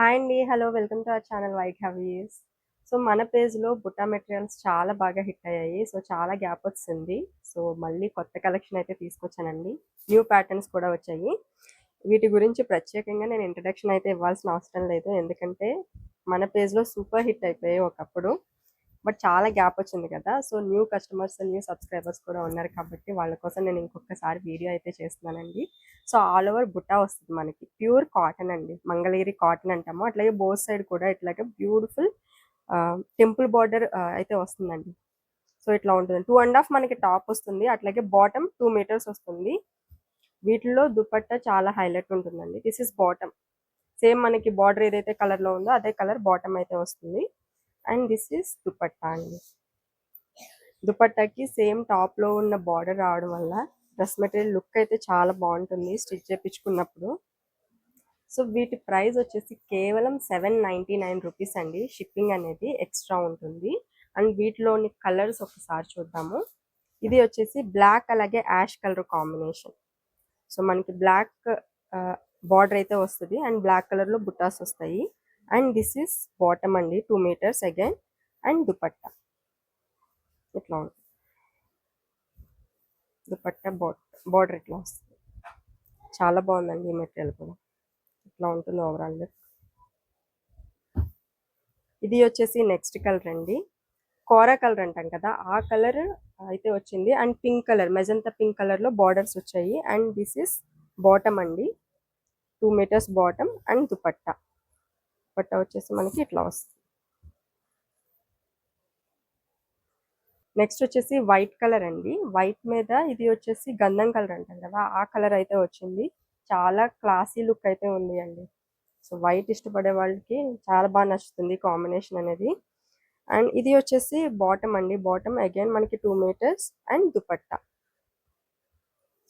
Hi అండి. Hello. Welcome to our channel white హవీస్. So, మన పేజ్‌లో బుట్టా మెటీరియల్స్ చాలా బాగా హిట్ అయ్యాయి. సో, చాలా గ్యాప్ వచ్చింది. సో, మళ్ళీ కొత్త కలెక్షన్ అయితే తీసుకొచ్చానండి. న్యూ ప్యాటర్న్స్ కూడా వచ్చాయి. వీటి గురించి ప్రత్యేకంగా నేను ఇంట్రడక్షన్ అయితే ఇవ్వాల్సిన అవసరం లేదు. ఎందుకంటే మన పేజ్‌లో సూపర్ హిట్ అయిపోయాయి ఒకప్పుడు. బట్ చాలా గ్యాప్ వచ్చింది కదా! So, new customers, new subscribers కూడా ఉన్నారు కాబట్టి వాళ్ళ కోసం నేను ఇంకొకసారి వీడియో అయితే చేస్తున్నానండి. సో, ఆల్ ఓవర్ బుట్టా వస్తుంది మనకి. ప్యూర్ కాటన్ అండి. మంగళగిరి కాటన్ అంటాము. అట్లాగే బోత్ సైడ్ కూడా ఇట్లాగే బ్యూటిఫుల్ టెంపుల్ బార్డర్ అయితే వస్తుందండి. సో, ఇట్లా ఉంటుంది. 2 ½ మనకి టాప్ వస్తుంది. అట్లాగే బాటమ్ 2 మీటర్స్ వస్తుంది. వీటిలో దుపట్టా చాలా హైలైట్ ఉంటుందండి. This is bottom. సేమ్ మనకి బార్డర్ ఏదైతే కలర్‌లో ఉందో అదే కలర్ బాటమ్ అయితే వస్తుంది. అండ్ దిస్ ఇస్ దుపట్టా అండి. దుపట్టాకి సేమ్ టాప్‌లో ఉన్న బార్డర్ రావడం వల్ల డ్రెస్ మెటీరియల్ లుక్ అయితే చాలా బాగుంటుంది స్టిచ్ చేపించుకున్నప్పుడు. సో, వీటి ప్రైస్ వచ్చేసి కేవలం 799 రూపీస్ అండి. షిప్పింగ్ అనేది ఎక్స్ట్రా ఉంటుంది. అండ్ వీటిలోని కలర్స్ ఒకసారి చూద్దాము. ఇది వచ్చేసి బ్లాక్ అలాగే యాష్ కలర్ కాంబినేషన్. సో, మనకి బ్లాక్ బార్డర్ అయితే వస్తుంది అండ్ బ్లాక్ కలర్లో బుట్టాస్ వస్తాయి. అండ్ దిస్ ఇస్ బాటమ్ అండి 2 మీటర్స్ అగైన్. అండ్ దుపట్టా ఇట్లా ఉంటుంది. దుపట్టా బార్డర్ ఇట్లా వస్తుంది. చాలా బాగుందండి ఈ మెటీరియల్ కూడా. ఇట్లా ఉంటుంది ఓవరాల్ లుక్. ఇది వచ్చేసి నెక్స్ట్ కలర్ అండి. కోరా కలర్ అంటాం కదా, ఆ కలర్ అయితే వచ్చింది. And pink colour, magenta pink colour లో బార్డర్స్ వచ్చాయి. అండ్ దిస్ ఇస్ బాటమ్ అండి. 2 metres bottom and dupatta. Dupatta వచ్చేసి మనకి ఇట్లా వస్తుంది. నెక్స్ట్ వచ్చేసి వైట్ కలర్ అండి. వైట్ మీద ఇది వచ్చేసి గంధం కలర్ అంటాం కదా, ఆ కలర్ అయితే వచ్చింది. చాలా క్లాసీ లుక్ అయితే ఉంది అండి. సో, వైట్ ఇష్టపడే వాళ్ళకి చాలా బాగా నచ్చుతుంది కాంబినేషన్ అనేది. అండ్ ఇది వచ్చేసి బాటమ్ అండి. బాటమ్ అగైన్ మనకి 2 metres and dupatta.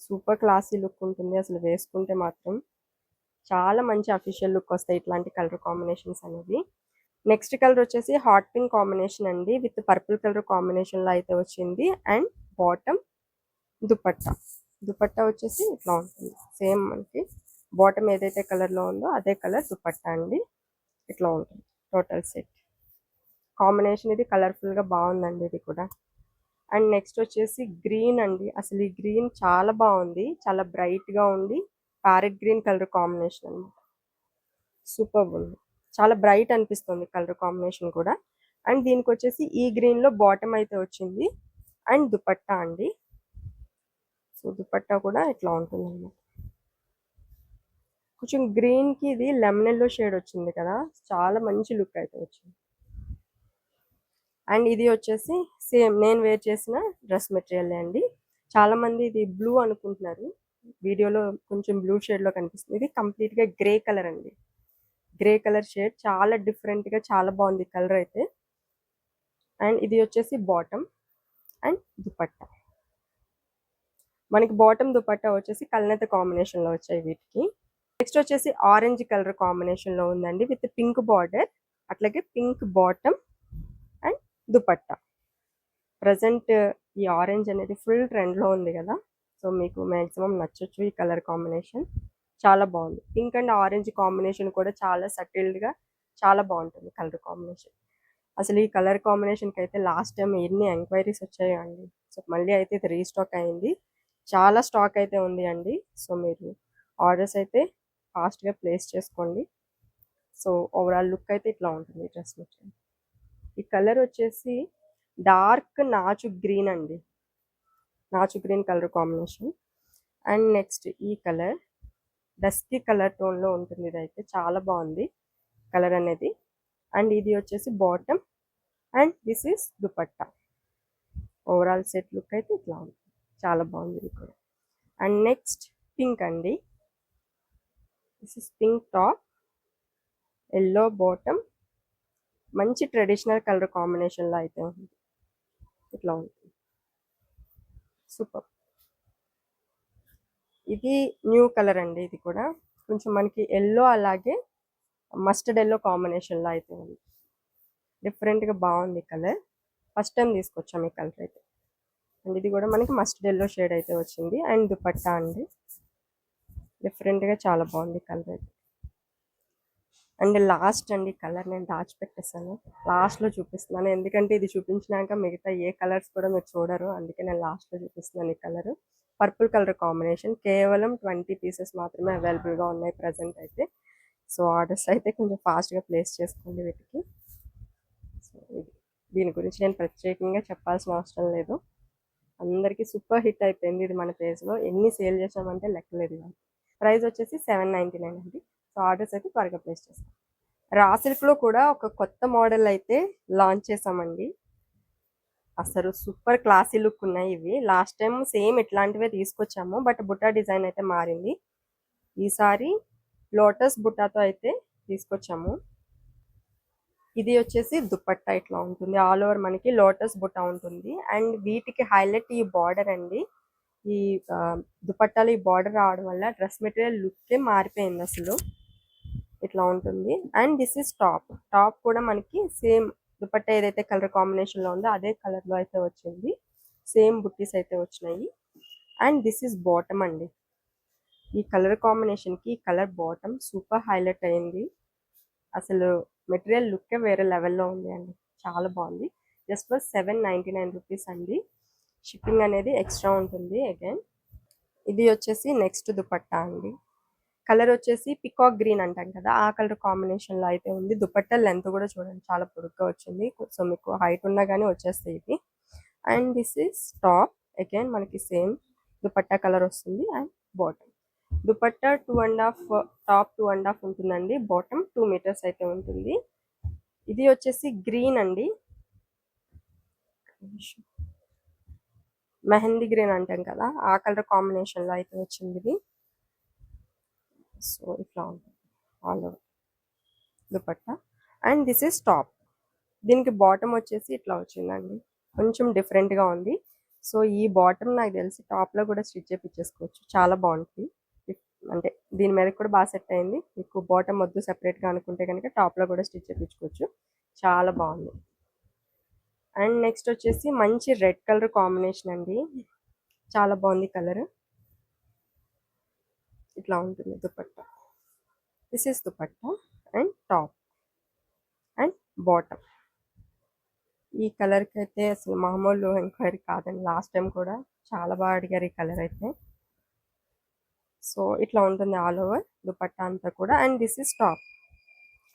Super classy look ఉంటుంది అసలు వేసుకుంటే మాత్రం. చాలా మంచి అఫీషియల్ లుక్ వస్తాయి ఇట్లాంటి కలర్ కాంబినేషన్స్ అనేవి. నెక్స్ట్ కలర్ వచ్చేసి హాట్ పింక్ కాంబినేషన్ అండి విత్ పర్పుల్ కలర్ కాంబినేషన్ లో అయితే వచ్చింది. And bottom dupatta. దుపట్టా వచ్చేసి ఇట్లా ఉంటుంది. సేమ్ మనకి బాటమ్ ఏదైతే కలర్ లో ఉందో అదే కలర్ దుపట్టా అండి. ఇట్లా ఉంటుంది టోటల్ సెట్. కాంబినేషన్ ఇది కలర్ఫుల్ గా బాగుందండి ఇది కూడా. అండ్ నెక్స్ట్ వచ్చేసి గ్రీన్ అండి. అసలు ఈ గ్రీన్ చాలా బాగుంది. చాలా బ్రైట్ గా ఉంది. ప్యారెట్ గ్రీన్ కలర్ కాంబినేషన్ అనమాట. సూపర్ ఉంది. చాలా బ్రైట్ అనిపిస్తుంది కలర్ కాంబినేషన్ కూడా. అండ్ దీనికి వచ్చేసి ఈ గ్రీన్ లో బాటమ్ అయితే వచ్చింది. అండ్ దుపట్టా అండి. సో, దుపట్టా కూడా ఇట్లా ఉంటుంది అన్నమాట. కొంచెం గ్రీన్ కి ఇది లెమన్ ఎల్లో షేడ్ వచ్చింది కదా, చాలా మంచి లుక్ అయితే వచ్చింది. అండ్ ఇది వచ్చేసి సేమ్ నేను వేర్ చేసిన డ్రెస్ మెటీరియల్ అండి. చాలా మంది ఇది బ్లూ అనుకుంటున్నారు. వీడియోలో కొంచెం బ్లూ షేడ్ లో కనిపిస్తుంది. ఇది కంప్లీట్ గా గ్రే కలర్ అండి. గ్రే కలర్ షేడ్ చాలా డిఫరెంట్ గా చాలా బాగుంది కలర్ అయితే. అండ్ ఇది వచ్చేసి బాటమ్ అండ్ దుపట్టా. మనకి బాటమ్ దుపట్టా వచ్చేసి కల్నేత కాంబినేషన్ లో వచ్చాయి వీటికి. నెక్స్ట్ వచ్చేసి ఆరెంజ్ కలర్ కాంబినేషన్ లో ఉందండి విత్ పింక్ బార్డర్. అట్లాగే pink bottom and dupatta. Present ఈ ఆరెంజ్ అనేది ఫుల్ ట్రెండ్ లో ఉంది కదా, సో మీకు మాక్సిమం నచ్చొచ్చు ఈ కలర్ కాంబినేషన్. చాలా బాగుంది. పింక్ అండ్ ఆరెంజ్ కాంబినేషన్ కూడా చాలా సటిల్డ్ గా చాలా బాగుంటుంది కలర్ కాంబినేషన్. అసలు ఈ కలర్ కాంబినేషన్కి అయితే లాస్ట్ టైం ఎన్ని ఎంక్వైరీస్ వచ్చాయో అండి. సో మళ్ళీ అయితే ఇది రీస్టాక్ అయింది. చాలా స్టాక్ అయితే ఉంది అండి. సో మీరు ఆర్డర్స్ అయితే ఫాస్ట్గా ప్లేస్ చేసుకోండి. సో ఓవరాల్ లుక్ అయితే ఇట్లా ఉంటుంది డ్రెస్ మెటీరియల్. ఈ కలర్ వచ్చేసి డార్క్ నాచు గ్రీన్ అండి. నాచు green colour combination. And next ఈ కలర్ డస్కీ కలర్ టోన్లో ఉంటుంది. ఇది అయితే చాలా బాగుంది కలర్ అనేది. అండ్ ఇది వచ్చేసి bottom and this is dupatta. Overall set look అయితే ఇట్లా ఉంది. చాలా బాగుంది ఇది కూడా. అండ్ నెక్స్ట్ పింక్ అండి. This is pink top, yellow bottom, మంచి ట్రెడిషనల్ కలర్ కాంబినేషన్లో అయితే ఉంది. ఇట్లా ఉంటుంది. సూపర్. ఇది న్యూ కలర్ అండి. ఇది కూడా కొంచెం మనకి ఎల్లో అలాగే మస్టర్డ్ ఎల్లో కాంబినేషన్లో అయితే ఉంది. డిఫరెంట్గా బాగుంది కలర్. ఫస్ట్ టైం తీసుకొచ్చాము ఈ కలర్ అయితే. అండ్ ఇది కూడా మనకి మస్టర్డ్ ఎల్లో షేడ్ అయితే వచ్చింది. అండ్ దుపట్టా అండి. డిఫరెంట్గా చాలా బాగుంది కలర్ అయితే. అండ్ లాస్ట్ అండి కలర్ నేను దాచిపెట్టేసాను, లాస్ట్లో చూపిస్తున్నాను. ఎందుకంటే ఇది చూపించినాక మిగతా ఏ కలర్స్ కూడా మీరు చూడరు, అందుకే నేను లాస్ట్లో చూపిస్తున్నాను ఈ కలర్. పర్పుల్ కలర్ కాంబినేషన్, కేవలం 20 పీసెస్ మాత్రమే అవైలబుల్గా ఉన్నాయి ప్రజెంట్ అయితే. సో ఆర్డర్స్ అయితే కొంచెం ఫాస్ట్గా ప్లేస్ చేసుకోండి వీటికి. సో ఇది, దీని గురించి నేను ప్రత్యేకంగా చెప్పాల్సిన అవసరం లేదు, అందరికీ సూపర్ హిట్ అయిపోయింది ఇది మన పేజ్లో. ఎన్ని సేల్ చేసామంటే లెక్కలేదు. ప్రైస్ వచ్చేసి 799 అండి. సో ఆర్డర్స్ అయితే త్వరగా ప్లేస్ చేస్తాం. రా సిల్క్లో కూడా ఒక కొత్త మోడల్ అయితే లాంచ్ చేసామండి. అసలు సూపర్ క్లాసీ లుక్ ఉన్నాయి ఇవి. లాస్ట్ టైం సేమ్ ఇట్లాంటివే తీసుకొచ్చాము, బట్ బుట్టా డిజైన్ అయితే మారింది. ఈసారి లోటస్ బుట్టాతో అయితే తీసుకొచ్చాము. ఇది వచ్చేసి దుపట్టా ఇట్లా ఉంటుంది, ఆల్ ఓవర్ మనకి లోటస్ బుట్టా ఉంటుంది. అండ్ వీటికి హైలైట్ ఈ బార్డర్ అండి. ఈ దుపట్టాలో ఈ బార్డర్ రావడం వల్ల డ్రెస్ మెటీరియల్ లుక్కే మారిపోయింది అసలు. ఇట్లా ఉంటుంది. And this is top. Top కూడా మనకి సేమ్ దుపట్టా ఏదైతే కలర్ కాంబినేషన్లో ఉందో అదే కలర్లో అయితే వచ్చింది. సేమ్ బుట్టీస్ అయితే వచ్చినాయి. అండ్ దిస్ ఇస్ బాటమ్ అండి. ఈ కలర్ కాంబినేషన్కి ఈ కలర్ బాటమ్ సూపర్ హైలైట్ అయింది. అసలు మెటీరియల్ లుక్కే వేరే లెవెల్లో ఉంది అండి, చాలా బాగుంది. జస్ట్ ఫర్ 799 రూపీస్ అండి. షిప్పింగ్ అనేది ఎక్స్ట్రా ఉంటుంది అగైన్. ఇది వచ్చేసి నెక్స్ట్ దుపట్టా అండి. కలర్ వచ్చేసి పికాక్ గ్రీన్ అంటాం కదా, ఆ కలర్ కాంబినేషన్లో అయితే ఉంది. దుపట్టా లెంత్ కూడా చూడండి చాలా పొడుగ్గా వచ్చింది. సో మీకు హైట్ ఉన్నా కానీ వచ్చేస్తాయి ఇది. And this is top, again మనకి సేమ్ దుపట్టా కలర్ వస్తుంది. And bottom. దుపట్టా 2.5, టాప్ 2.5 ఉంటుందండి. బాటమ్ 2 మీటర్స్ అయితే ఉంటుంది. ఇది వచ్చేసి గ్రీన్ అండి, మెహందీ గ్రీన్ అంటాం కదా, ఆ కలర్ కాంబినేషన్లో అయితే వచ్చింది ఇది. సో ఇట్లా ఉంటుంది all over dupatta. And this is top. దీనికి బాటమ్ వచ్చేసి ఇట్లా వచ్చిందండి, కొంచెం డిఫరెంట్గా ఉంది. సో ఈ బాటమ్ నాకు తెలిసి టాప్లో కూడా స్టిచ్ చేయించేసుకోవచ్చు, చాలా బాగుంటుంది. అంటే దీని మీద కూడా బాగా సెట్ అయింది. మీకు బాటమ్ వద్దు సెపరేట్గా అనుకుంటే కనుక టాప్లో కూడా స్టిచ్ చేయించుకోవచ్చు, చాలా బాగుంది. అండ్ నెక్స్ట్ వచ్చేసి మంచి రెడ్ కలర్ కాంబినేషన్ అండి, చాలా బాగుంది కలర్. ఇట్లా ఉంటుంది dupatta. This is dupatta and top and bottom. ఈ కలర్కి అయితే అసలు మామూలు ఎంక్వైరీ కాదండి, లాస్ట్ టైం కూడా చాలా బాగా అడిగారు ఈ కలర్ అయితే. సో ఇట్లా ఉంటుంది ఆల్ ఓవర్ దుపట్టా అంతా కూడా. And this is top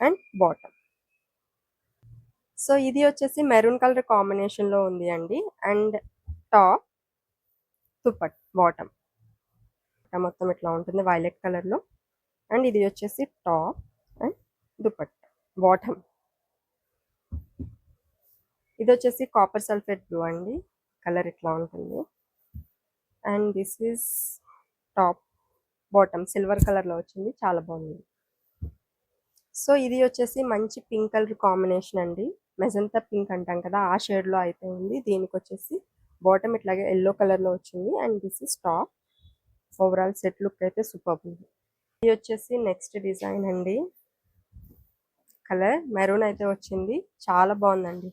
and bottom. So ఇది వచ్చేసి మెరూన్ కలర్ కాంబినేషన్లో ఉంది అండి. అండ్ టాప్, బాటమ్ మొత్తం ఇట్లా ఉంటుంది వైలెట్ కలర్లో. అండ్ ఇది వచ్చేసి టాప్ అండ్ దుపట్టా బాటమ్. ఇది వచ్చేసి కాపర్ సల్ఫేట్ బ్లూ అండి, కలర్ ఇట్లా ఉంటుంది. And this is top, bottom silver కలర్లో వచ్చింది, చాలా బాగుంది. సో ఇది వచ్చేసి మంచి పింక్ కలర్ కాంబినేషన్ అండి, మెజంతా పింక్ అంటాం కదా, ఆ షేడ్లో అయితే ఉంది. దీనికి వచ్చేసి బాటమ్ ఇట్లాగే ఎల్లో కలర్లో వచ్చింది. And this is top. Overall set look అయితే సూపర్ ఉంది. ఇది వచ్చేసి నెక్స్ట్ డిజైన్ అండి, కలర్ మెరూన్ అయితే వచ్చింది, చాలా బాగుందండి.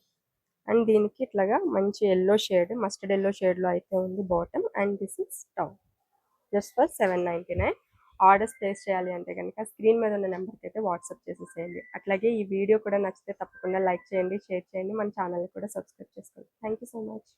అండ్ దీనికి ఇట్లాగా మంచి ఎల్లో షేడ్, మస్టర్డ్ ఎల్లో షేడ్లో అయితే ఉంది bottom. And this is top. Just for 799. Orders place చేయాలి అంటే కనుక స్క్రీన్ మీద ఉన్న నెంబర్కి అయితే వాట్సాప్ చేసేసేయండి. అట్లాగే ఈ వీడియో కూడా నచ్చితే తప్పకుండా లైక్ చేయండి, షేర్ చేయండి, మన ఛానల్ని కూడా సబ్స్క్రైబ్ చేసుకోండి. Thank you so much.